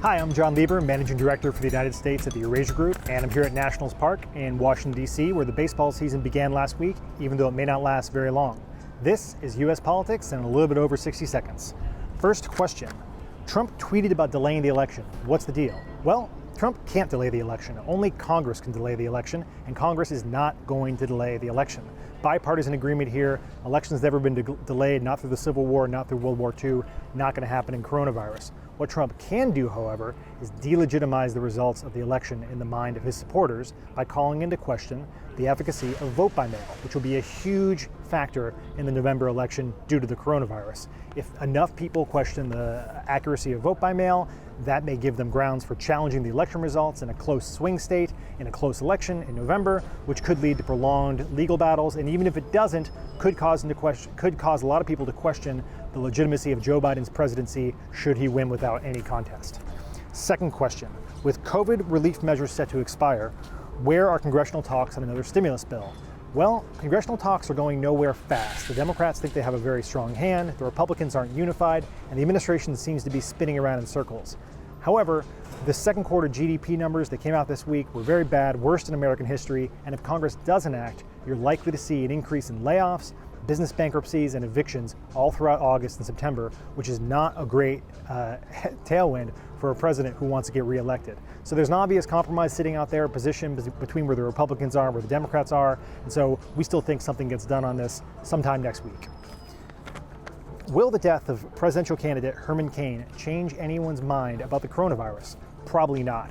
Hi, I'm Jon Lieber, Managing Director for the United States at the Eurasia Group, and I'm here at Nationals Park in Washington, D.C., where the baseball season began last week, even though it may not last very long. This is U.S. politics in a little bit over 60 seconds. First question. Trump tweeted about delaying the election. What's the deal? Well, Trump can't delay the election. Only Congress can delay the election, and Congress is not going to delay the election. Bipartisan agreement here. Elections never been delayed, not through the Civil War, not through World War II, not going to happen in coronavirus. What Trump can do, however, is delegitimize the results of the election in the mind of his supporters by calling into question the efficacy of vote by mail, which will be a huge factor in the November election due to the coronavirus. If enough people question the accuracy of vote by mail, that may give them grounds for challenging the election results in a close swing state, in a close election in November, which could lead to prolonged legal battles, and even if it doesn't, could cause a lot of people to question the legitimacy of Joe Biden's presidency should he win without any contest. Second question, with COVID relief measures set to expire, where are congressional talks on another stimulus bill? Well, congressional talks are going nowhere fast. The Democrats think they have a very strong hand, the Republicans aren't unified, and the administration seems to be spinning around in circles. However, the second quarter GDP numbers that came out this week were very bad, worst in American history, and if Congress doesn't act, you're likely to see an increase in layoffs, business bankruptcies, and evictions all throughout August and September, which is not a great tailwind for a president who wants to get reelected. So there's an obvious compromise sitting out there, a position between where the Republicans are and where the Democrats are, and so we still think something gets done on this sometime next week. Will the death of presidential candidate Herman Cain change anyone's mind about the coronavirus? Probably not.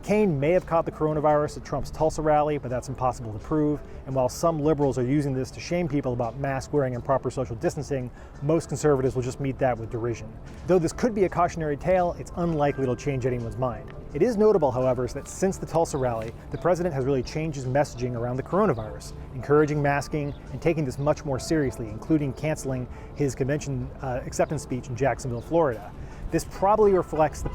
Cain may have caught the coronavirus at Trump's Tulsa rally, but that's impossible to prove. And while some liberals are using this to shame people about mask wearing and proper social distancing, most conservatives will just meet that with derision. Though this could be a cautionary tale, it's unlikely it'll change anyone's mind. It is notable, however, is that since the Tulsa rally, the president has really changed his messaging around the coronavirus, encouraging masking and taking this much more seriously, including canceling his convention acceptance speech in Jacksonville, Florida. This probably reflects the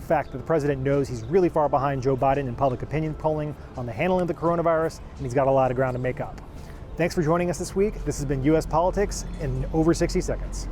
fact that the president knows he's really far behind Joe Biden in public opinion polling on the handling of the coronavirus, and he's got a lot of ground to make up. Thanks for joining us this week. This has been U.S. Politics in over 60 seconds.